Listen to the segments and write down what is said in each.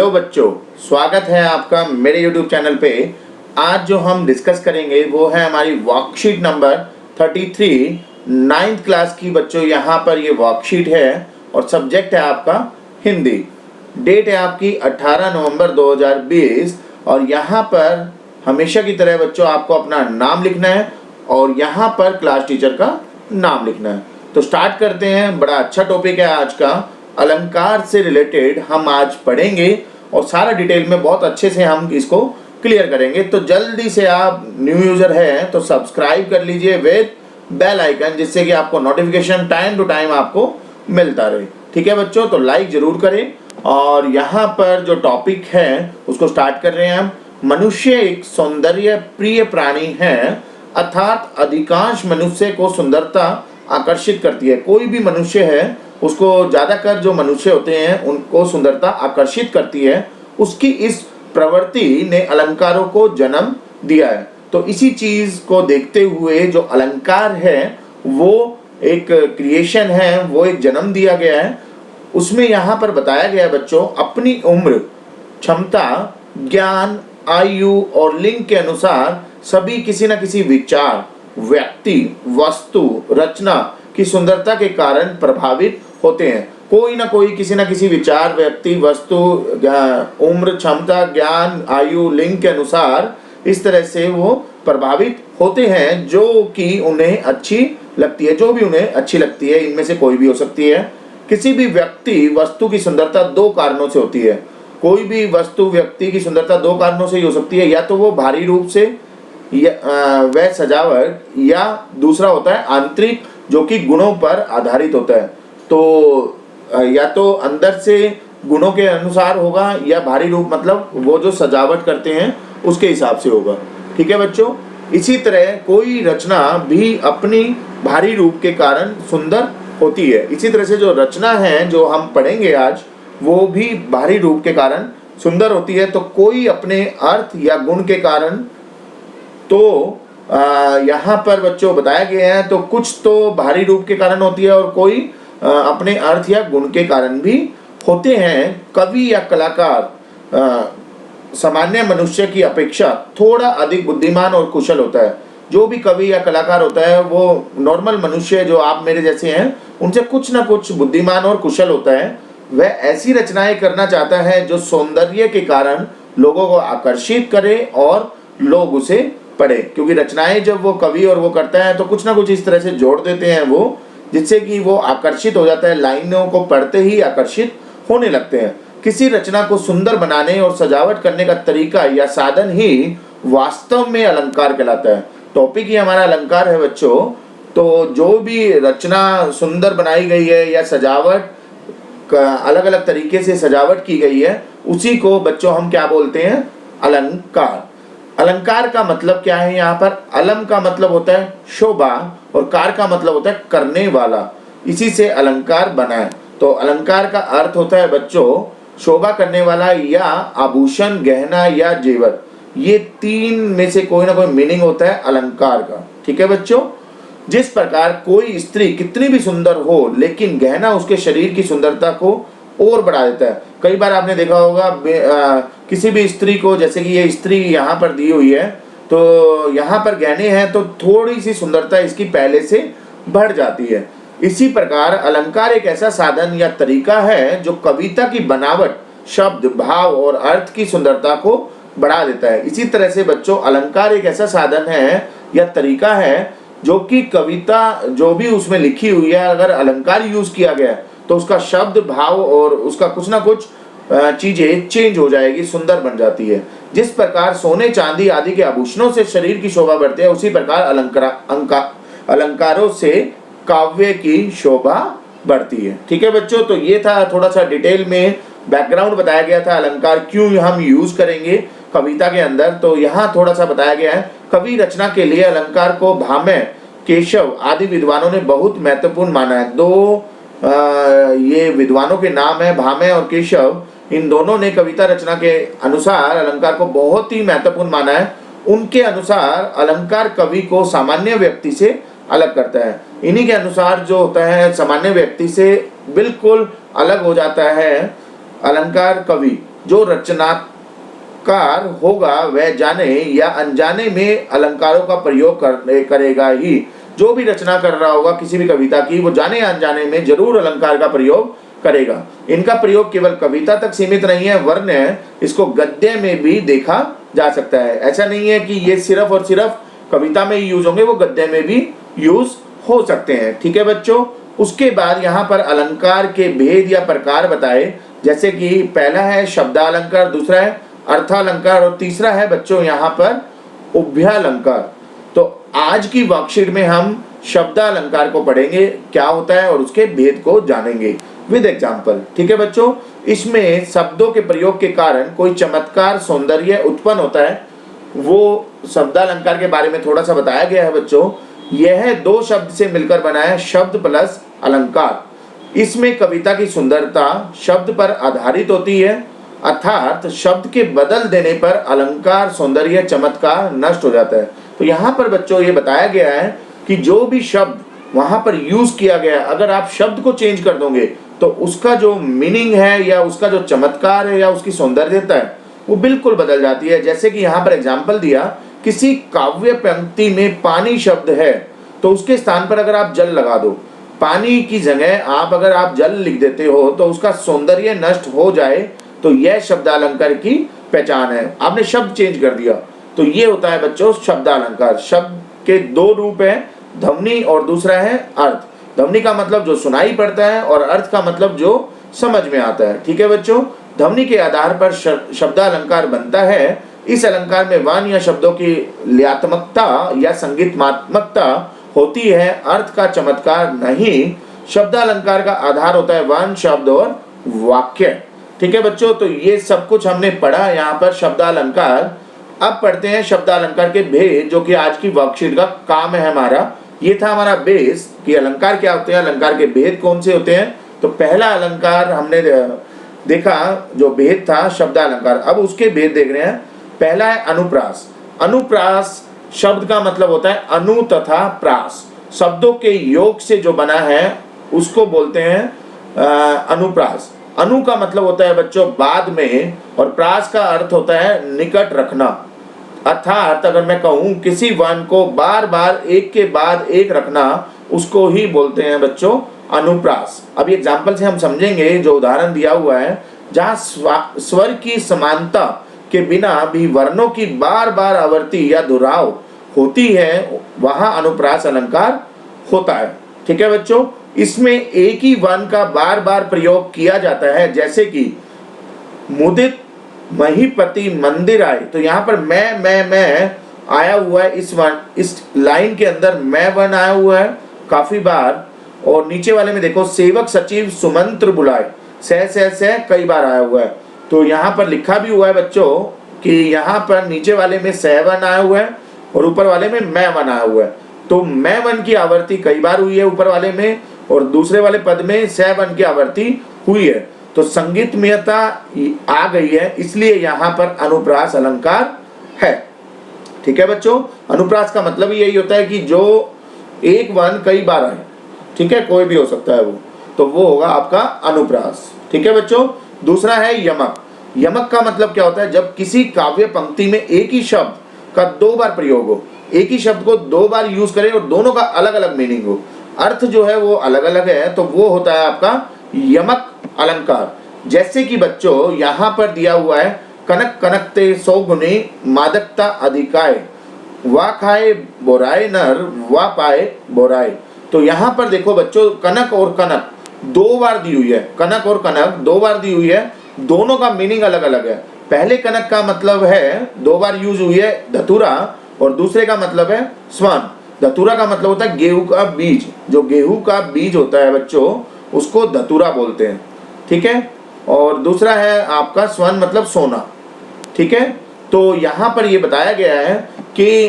Hello बच्चों, स्वागत है आपका मेरे YouTube चैनल पे। आज जो हम डिस्कस करेंगे वो है हमारी वर्कशीट नंबर 33 9th क्लास की। बच्चों यहाँ पर ये वर्कशीट है और सब्जेक्ट है आपका हिंदी। डेट है आपकी 18 नवंबर 2020 और यहाँ पर हमेशा की तरह बच्चों आपको अपना नाम लिखना है और यहाँ पर क्लास टीचर का नाम लिखना है। तो स्टार्ट करते हैं। बड़ा अच्छा टॉपिक है आज का, अलंकार से रिलेटेड हम आज पढ़ेंगे और सारा डिटेल में बहुत अच्छे से हम इसको क्लियर करेंगे। तो जल्दी से आप न्यू यूजर हैं तो सब्सक्राइब कर लीजिए विद बेल आइकन, जिससे कि आपको नोटिफिकेशन टाइम टू टाइम आपको मिलता रहे। ठीक है बच्चों, तो लाइक जरूर करें। और यहाँ पर जो टॉपिक है उसको स्टार्ट कर रहे हैं हम। मनुष्य एक सौंदर्य प्रिय प्राणी है, अर्थात अधिकांश मनुष्य को सुंदरता आकर्षित करती है। कोई भी मनुष्य है उसको ज्यादातर जो मनुष्य होते हैं उनको सुंदरता आकर्षित करती है। उसकी इस प्रवृत्ति ने अलंकारों को जन्म दिया है। तो इसी चीज को देखते हुए जो अलंकार है वो एक क्रिएशन है, वो एक जन्म दिया गया है। उसमें यहाँ पर बताया गया है बच्चों, अपनी उम्र, क्षमता, ज्ञान, आयु और लिंग के अनुसार सभी किसी न किसी विचार, व्यक्ति, वस्तु, रचना की सुंदरता के कारण प्रभावित होते हैं। कोई ना कोई किसी न किसी विचार, व्यक्ति, वस्तु, उम्र, क्षमता, ज्ञान, आयु, लिंग के अनुसार इस तरह से वो प्रभावित होते हैं जो कि उन्हें अच्छी लगती है, जो भी उन्हें अच्छी लगती है। इनमें से कोई भी हो सकती है। किसी भी व्यक्ति, वस्तु की सुंदरता दो कारणों से होती है। कोई भी वस्तु, व्यक्ति की सुंदरता दो कारणों से ही हो सकती है, या तो वो भारी रूप से वह सजावट, या दूसरा होता है आंतरिक, जो कि गुणों पर आधारित होता है। तो या तो अंदर से गुणों के अनुसार होगा, या भारी रूप मतलब वो जो सजावट करते हैं उसके हिसाब से होगा। ठीक है बच्चों, इसी तरह कोई रचना भी अपनी भारी रूप के कारण सुंदर होती है। इसी तरह से जो रचना है जो हम पढ़ेंगे आज, वो भी भारी रूप के कारण सुंदर होती है। तो कोई अपने अर्थ या गुण के कारण, तो यहाँ पर बच्चों बताया गया है, तो कुछ तो भारी रूप के कारण होती है और कोई अपने अर्थ या गुण के कारण भी होते हैं। कवि या कलाकार सामान्य मनुष्य की अपेक्षा थोड़ा अधिक बुद्धिमान और कुशल होता है। जो भी कवि या कलाकार होता है वो नॉर्मल मनुष्य जो आप मेरे जैसे हैं उनसे कुछ ना कुछ बुद्धिमान और कुशल होता है। वह ऐसी रचनाएं करना चाहता है जो सौंदर्य के कारण लोगों को आकर्षित करे और लोग उसे पढ़े। क्योंकि रचनाएं जब वो कवि और वो करता है तो कुछ ना कुछ इस तरह से जोड़ देते हैं वो, जिससे कि वो आकर्षित हो जाता है, लाइनों को पढ़ते ही आकर्षित होने लगते हैं। किसी रचना को सुंदर बनाने और सजावट करने का तरीका या साधन ही वास्तव में अलंकार कहलाता है। टॉपिक ही हमारा अलंकार है बच्चों। तो जो भी रचना सुंदर बनाई गई है या सजावट अलग अलग तरीके से सजावट की गई है, उसी को बच्चों हम क्या बोलते हैं? अलंकार। अलंकार का मतलब क्या है? यहाँ पर अलम का मतलब होता है शोभा और कार का मतलब होता है करने वाला। इसी से अलंकार बना है। तो अलंकार का अर्थ होता है बच्चों शोभा करने वाला, या आभूषण, गहना या जेवर। ये तीन में से कोई ना कोई मीनिंग होता है अलंकार का। ठीक है बच्चों, जिस प्रकार कोई स्त्री कितनी भी सुंदर हो लेकिन गहना उसके शरीर की सुंदरता को और बढ़ा देता है। कई बार आपने देखा होगा किसी भी स्त्री को, जैसे कि ये स्त्री यहाँ पर दी हुई है, तो यहाँ पर गहने हैं तो थोड़ी सी सुंदरता इसकी पहले से बढ़ जाती है। इसी प्रकार अलंकार एक ऐसा साधन या तरीका है जो कविता की बनावट, शब्द, भाव और अर्थ की सुंदरता को बढ़ा देता है। इसी तरह से बच्चों अलंकार एक ऐसा साधन है या तरीका है जो कि कविता जो भी उसमें लिखी हुई है, अगर अलंकार यूज किया गया तो उसका शब्द, भाव और उसका कुछ ना कुछ चीजें चेंज हो जाएगी, सुंदर बन जाती है। जिस प्रकार सोने, चांदी आदि के आभूषणों से शरीर की शोभा बढ़ती है, उसी प्रकार अलंकारों से काव्य की शोभा बढ़ती है। ठीक है बच्चों, तो ये था थोड़ा सा डिटेल में बैकग्राउंड बताया गया था अलंकार क्यों हम यूज करेंगे कविता के अंदर। तो यहाँ थोड़ा सा बताया गया है, कवि रचना के लिए अलंकार को भामह, केशव आदि विद्वानों ने बहुत महत्वपूर्ण माना है। दो ये विद्वानों के नाम है, भामह और केशव। इन दोनों ने कविता रचना के अनुसार अलंकार को बहुत ही महत्वपूर्ण माना है। उनके अनुसार अलंकार कवि को सामान्य व्यक्ति से अलग करता है। इन्हीं के अनुसार जो होता है सामान्य व्यक्ति से बिल्कुल अलग हो जाता है अलंकार कवि। जो रचनाकार होगा वह जाने या अनजाने में अलंकारों का प्रयोग करेगा ही। जो भी रचना कर रहा होगा किसी भी कविता की, वो जाने या अनजाने में जरूर अलंकार का प्रयोग करेगा। इनका प्रयोग केवल कविता तक सीमित नहीं है, वरन इसको गद्य में भी देखा जा सकता है। ऐसा नहीं है कि ये सिर्फ और सिर्फ कविता में ही यूज होंगे, वो गद्य में भी यूज हो सकते हैं। ठीक है बच्चों। उसके बाद यहाँ पर अलंकार के भेद या प्रकार बताए, जैसे कि पहला है शब्दालंकार, दूसरा है अर्थालंकार और तीसरा है बच्चों यहाँ पर उभयालंकार। तो आज की वर्कशीट में हम शब्दालंकार को पढ़ेंगे, क्या होता है और उसके भेद को जानेंगे विद एग्जाम्पल। ठीक है बच्चों। इसमें शब्दों के प्रयोग के कारण कोई चमत्कार सौंदर्य उत्पन्न होता है, वो शब्दालंकार के बारे में थोड़ा सा बताया गया है बच्चों। यह दो शब्द से मिलकर बना है, शब्द प्लस अलंकार। इसमें कविता की सुंदरता शब्द पर आधारित होती है, अर्थात शब्द के बदल देने पर अलंकार सौंदर्य चमत्कार नष्ट हो जाता है। तो यहाँ पर बच्चों ये बताया गया है कि जो भी शब्द वहां पर यूज किया गया, अगर आप शब्द को चेंज कर दोगे तो उसका जो मीनिंग है या उसका जो चमत्कार है या उसकी सौंदर्यता है वो बिल्कुल बदल जाती है। जैसे कि यहाँ पर एग्जाम्पल दिया, किसी काव्य पंक्ति में पानी शब्द है तो उसके स्थान पर अगर आप जल लगा दो, पानी की जगह आप अगर आप जल लिख देते हो तो उसका सौंदर्य नष्ट हो जाए, तो यह शब्दालंकार की पहचान है। आपने शब्द चेंज कर दिया, तो ये होता है बच्चों शब्दालंकार। शब्द के दो रूप है, ध्वनि और दूसरा है अर्थ। ध्वनि का मतलब जो सुनाई पड़ता है और अर्थ का मतलब जो समझ में आता है। ठीक है बच्चों। ध्वनि के आधार पर शब्दालंकार बनता है। इस अलंकार में वान या शब्दों की लयात्मकता या संगीतमात्मकता होती है, अर्थ का चमत्कार नहीं। शब्दालंकार का आधार होता है वान, शब्द और वाक्य। ठीक है बच्चों। तो ये सब कुछ हमने पढ़ा यहाँ पर शब्दालंकार। अब पढ़ते हैं शब्दालंकार के भेद, जो कि आज की वर्कशीट का काम है हमारा। ये था हमारा बेस कि अलंकार क्या होते हैं, अलंकार के भेद कौन से होते हैं। तो पहला अलंकार हमने देखा जो भेद था शब्दालंकार। अब उसके भेद देख रहे हैं। पहला है अनुप्रास। अनुप्रास शब्द का मतलब होता है अनु तथा प्रास, शब्दों के योग से जो बना है उसको बोलते हैं अनुप्रास। अनु का मतलब होता है बच्चों बाद में, और प्रास का अर्थ होता है निकट रखना। अर्थात अगर मैं कहूं किसी वर्ण को बार बार एक के बाद एक रखना, उसको ही बोलते हैं बच्चों अनुप्रास। अब एग्जाम्पल से हम समझेंगे, जो उदाहरण दिया हुआ है, जहाँ स्वर की समानता के बिना भी वर्णों की बार बार आवृत्ति या दोहराव होती है, वहां अनुप्रास अलंकार होता है। ठीक है बच्चों। इसमें एक ही वर्ण का बार बार प्रयोग किया जाता है, जैसे कि मुदित महीपति मंदिर आए। तो यहाँ पर मैं आया हुआ है, इस वर्ण, इस लाइन के अंदर मैं वर्ण आया हुआ है काफी बार। और नीचे वाले में देखो सेवक सचिव सुमंत्र बुलाए, सह कई बार आया हुआ है। तो यहाँ पर लिखा भी हुआ है बच्चों कि यहाँ पर नीचे वाले में सह वर्ण आया हुआ है और ऊपर वाले में मैं वर्ण आया हुआ है। तो मैं वर्ण की आवृत्ति कई बार हुई है ऊपर वाले में, और दूसरे वाले पद में सह वर्ण की आवृत्ति हुई है। तो संगीतमयता आ गई है, इसलिए यहाँ पर अनुप्रास अलंकार है। ठीक है बच्चों। अनुप्रास का मतलब यही होता है कि जो एक वर्ण कई बार आए, ठीक है, कोई भी हो सकता है वो, तो वो होगा आपका अनुप्रास। ठीक है बच्चों। दूसरा है यमक। यमक का मतलब क्या होता है, जब किसी काव्य पंक्ति में एक ही शब्द का दो बार प्रयोग हो, एक ही शब्द को दो बार यूज करें और दोनों का अलग अलग मीनिंग हो, अर्थ जो है वो अलग अलग है, तो वो होता है आपका यमक अलंकार। जैसे कि बच्चों यहाँ पर दिया हुआ है, कनक कनकते सौ गुने मादकता अधिकाय, वा खाए बोराए नर वा पाए बोराए। तो यहाँ पर देखो बच्चों, कनक और कनक दो बार दी हुई है, कनक और कनक दो बार दी हुई है, दोनों का मीनिंग अलग अलग है। पहले कनक का मतलब है दो बार यूज हुई है धतूरा, और दूसरे का मतलब है स्वर्ण। धतूरा का मतलब होता है गेहूं का बीज, जो गेहूं का बीज होता है बच्चों उसको धतूरा बोलते हैं। ठीक है। और दूसरा है आपका स्वर्ण मतलब सोना। ठीक है। तो यहाँ पर ये बताया गया है कि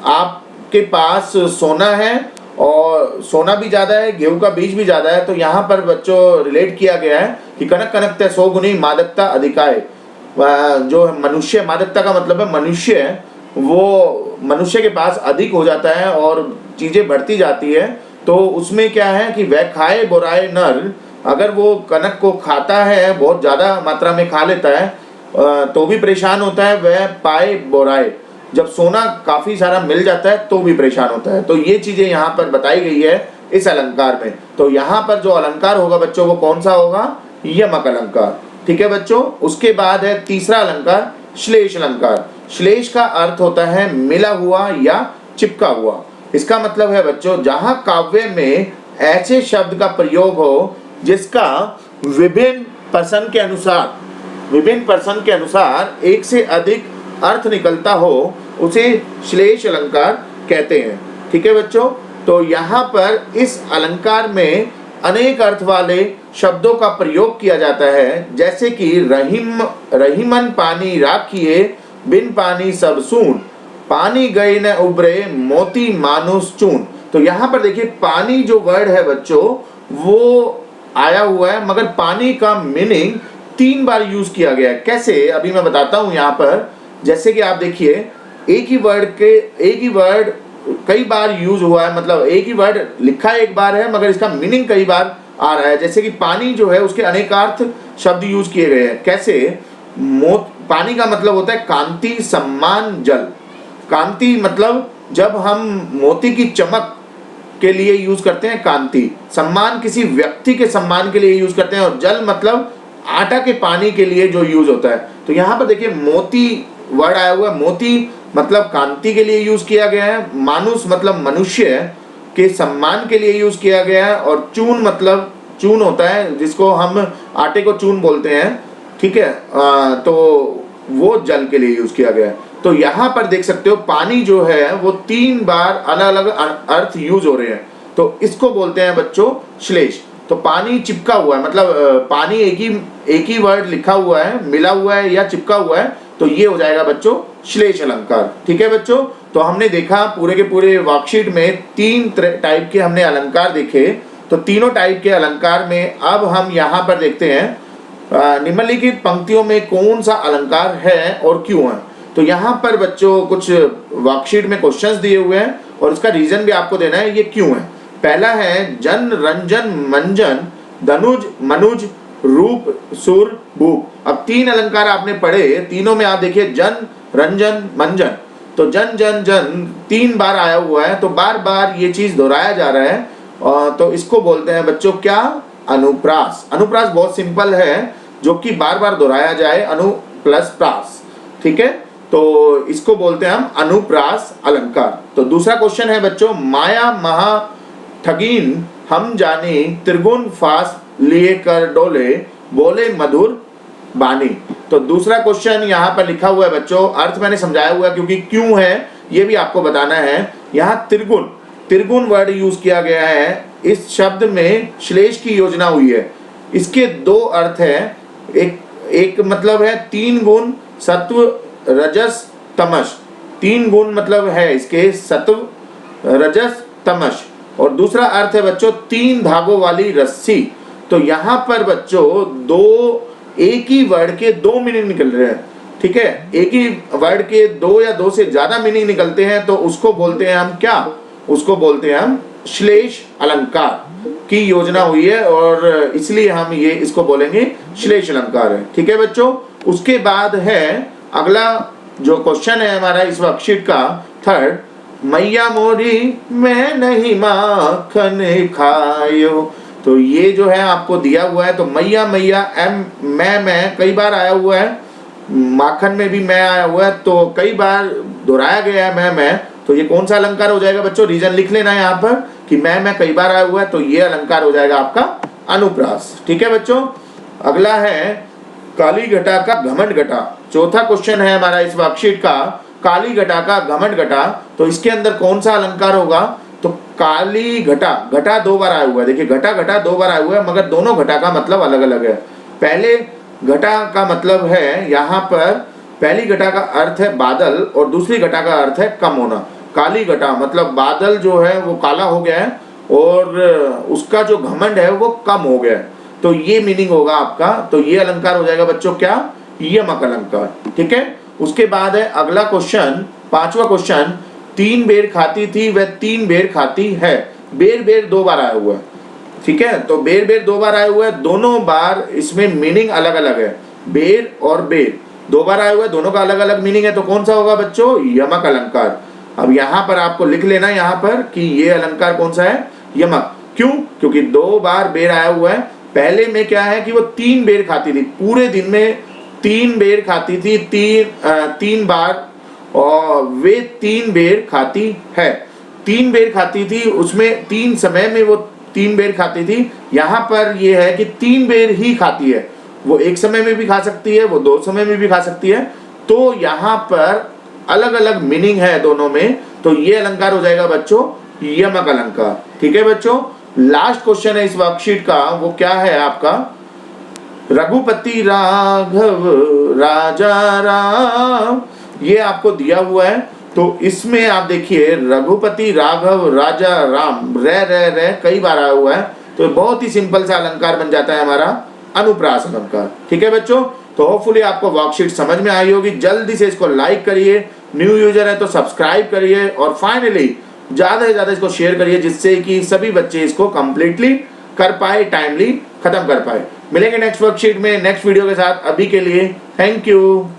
आपके पास सोना है और सोना भी ज़्यादा है, गेहूं का बीज भी ज़्यादा है। तो यहाँ पर बच्चों रिलेट किया गया है कि कनक कनक ते सौ गुनी मादकता अधिकाय। जो मनुष्य, मादकता का मतलब है मनुष्य, वो मनुष्य के पास अधिक हो जाता है और चीज़ें बढ़ती जाती है। तो उसमें क्या है कि वह खाए बोराए नर, अगर वो कनक को खाता है, बहुत ज़्यादा मात्रा में खा लेता है तो भी परेशान होता है। वह पाए बोराए, जब सोना काफ़ी सारा मिल जाता है तो भी परेशान होता है। तो ये चीज़ें यहाँ पर बताई गई है इस अलंकार में। तो यहाँ पर जो अलंकार होगा बच्चों वो कौन सा होगा? यमक अलंकार। ठीक है बच्चों। उसके बाद है तीसरा अलंकार श्लेष अलंकार। श्लेष का अर्थ होता है मिला हुआ या चिपका हुआ। इसका मतलब है बच्चों जहां काव्य में ऐसे शब्द का प्रयोग हो जिसका विभिन्न पर्सन के अनुसार एक से अधिक अर्थ निकलता हो, उसे श्लेष अलंकार कहते हैं। ठीक है बच्चों। तो यहाँ पर इस अलंकार में अनेक अर्थ वाले शब्दों का प्रयोग किया जाता है, जैसे कि रहीमन पानी राखिए, बिन पानी सब सून, पानी गए न उबरे, मोती मानुस चून। तो यहाँ पर देखिए पानी जो वर्ड है बच्चों वो आया हुआ है, मगर पानी का मीनिंग 3 बार यूज किया गया है। कैसे, अभी मैं बताता हूँ यहाँ पर। जैसे कि आप देखिए एक ही वर्ड कई बार यूज हुआ है, मतलब एक ही वर्ड लिखा एक बार है मगर इसका मीनिंग कई बार आ रहा है। जैसे कि पानी जो है उसके अनेकार्थ शब्द यूज किए गए हैं। कैसे, पानी का मतलब होता है कांति, सम्मान, जल। कांति मतलब जब हम मोती की चमक के लिए यूज करते हैं कांति, सम्मान किसी व्यक्ति के सम्मान के लिए यूज करते हैं, और जल मतलब आटा के पानी के लिए जो यूज होता है। तो यहाँ पर देखिए मोती वर्ड आया हुआ है। मोती मतलब कांति के लिए यूज किया गया है, मानुष मतलब मनुष्य के सम्मान के लिए यूज किया गया है, और चून मतलब चून होता है जिसको हम आटे को चून बोलते हैं। ठीक है। तो वो जल के लिए यूज किया गया है। तो यहाँ पर देख सकते हो पानी जो है वो 3 बार अलग अलग अर्थ यूज हो रहे हैं। तो इसको बोलते हैं बच्चों श्लेष। तो पानी चिपका हुआ है, मतलब पानी एक ही वर्ड लिखा हुआ है, मिला हुआ है या चिपका हुआ है, तो ये हो जाएगा बच्चों श्लेष अलंकार। ठीक है बच्चों। तो हमने देखा पूरे के पूरे वर्कशीट में 3 टाइप के हमने अलंकार देखे। तो तीनों टाइप के अलंकार में अब हम यहाँ पर देखते हैं निम्नलिखित पंक्तियों में कौन सा अलंकार है और क्यों है। तो यहाँ पर बच्चों कुछ वर्कशीट में क्वेश्चंस दिए हुए हैं और इसका रीजन भी आपको देना है ये क्यों है। पहला है जन, रंजन, मंजन, धनुज, मनुज, रूप, सुर, भूप। अब 3 अलंकार आपने पढ़े, तीनों में आप देखिए जन, रंजन, मंजन। तो जन जन जन 3 बार आया हुआ है, तो बार बार ये चीज दोहराया जा रहा है। तो इसको बोलते हैं बच्चों क्या? अनुप्रास। अनुप्रास बहुत सिंपल है, जो कि बार बार दोहराया जाए, अनु प्लस प्रास। ठीक है। तो इसको बोलते हैं हम अनुप्रास अलंकार। तो दूसरा क्वेश्चन है बच्चों, माया महा ठगीन हम जाने, त्रिगुण फास लिए कर डोले, बोले मधुर बानी। तो दूसरा क्वेश्चन यहाँ पर लिखा हुआ है बच्चों, अर्थ मैंने समझाया हुआ है क्योंकि क्यों है ये भी आपको बताना है। यहाँ त्रिगुण वर्ड यूज किया गया है। इस शब्द में श्लेष की योजना हुई है। इसके 2 अर्थ है। एक मतलब है 3 गुण, सत्व, रजस, तमस। 3 गुण मतलब है इसके सत्व, रजस, तमस। और दूसरा अर्थ है बच्चों 3 धागों वाली रस्सी। तो यहाँ पर बच्चों एक ही वर्ड के 2 मीनिंग निकल रहे हैं। ठीक है। एक ही वर्ड के 2 या 2 से ज्यादा मीनिंग निकलते हैं तो उसको बोलते हैं हम क्या? उसको बोलते हैं हम श्लेष अलंकार की योजना हुई है, और इसलिए हम ये इसको बोलेंगे श्लेष अलंकार है। ठीक है बच्चों। उसके बाद है अगला जो क्वेश्चन है हमारा इस वर्कशीट का 3rd, मैया मोरी मैं नहीं माखन खायो। तो ये जो है आपको दिया हुआ है। तो मैया मैया मैं कई बार आया हुआ है, माखन में भी मैं आया हुआ है, तो कई बार दोहराया गया है मैं। तो ये कौन सा अलंकार हो जाएगा बच्चों? रीजन लिख लेना है यहाँ पर कि मैं कई बार आया हुआ है, तो ये अलंकार हो जाएगा आपका अनुप्रास। ठीक है बच्चों। अगला है काली घटा का घमंड घटा। चौथा क्वेश्चन है हमारा इस वर्कशीट का, काली घटा का घमंड घटा। तो इसके अंदर कौन सा अलंकार होगा? तो काली घटा, घटा 2 बार आया हुआ है। देखिए घटा 2 बार आया हुआ है, मगर दोनों घटा का मतलब अलग अलग है। पहले घटा का मतलब है यहाँ पर, पहली घटा का अर्थ है बादल और दूसरी घटा का अर्थ है कम होना। काली घटा मतलब बादल जो है वो काला हो गया है और उसका जो घमंड है वो कम हो गया है। तो ये मीनिंग होगा आपका। तो ये अलंकार हो जाएगा बच्चों क्या? यमक अलंकार। ठीक है। उसके बाद है अगला क्वेश्चन, 5वां क्वेश्चन, 3 बेर खाती थी वह 3 बेर खाती है। बेर 2 बार आया हुआ है। ठीक है, तो बेर बेर 2 बार आए हुए हैं, दोनों बार इसमें मीनिंग अलग अलग है। बेर और बेर 2 बार आए हुए हैं, दोनों का अलग अलग मीनिंग है, तो कौन सा होगा बच्चों? यमक अलंकार। अब यहाँ पर आपको लिख लेना यहाँ पर कि ये अलंकार कौन सा है? यमक। क्यों? क्योंकि 2 बार बेर आया हुआ है। पहले में क्या है कि वो 3 बेर खाती थी, पूरे दिन में 3 बेर खाती थी, 3 बार, और वे 3 बेर खाती है। 3 बेर खाती थी, उसमें 3 समय में वो 3 बेर खाती थी। यहाँ पर ये है कि 3 बेर ही खाती है, वो एक समय में भी खा सकती है, वो 2 समय में भी खा सकती है। तो यहाँ पर अलग अलग मीनिंग है दोनों में, तो ये अलंकार हो जाएगा बच्चों यमक अलंकार। ठीक है बच्चों, लास्ट क्वेश्चन है इस वर्कशीट का, वो क्या है आपका? रघुपति राघव राजा राम, ये आपको दिया हुआ है। तो इसमें आप देखिए रघुपति राघव राजा राम, रे कई बार आया हुआ है, तो बहुत ही सिंपल सा अलंकार बन जाता है हमारा अनुप्रास अलंकार। ठीक है बच्चों, तो होपफुली आपको वर्कशीट समझ में आई होगी। जल्दी से इसको लाइक करिए, न्यू यूजर है तो सब्सक्राइब करिए, और फाइनली ज्यादा से ज्यादा इसको शेयर करिए, जिससे कि सभी बच्चे इसको कंप्लीटली कर पाए, टाइमली खत्म कर पाए। मिलेंगे नेक्स्ट वर्कशीट में नेक्स्ट वीडियो के साथ। अभी के लिए थैंक यू।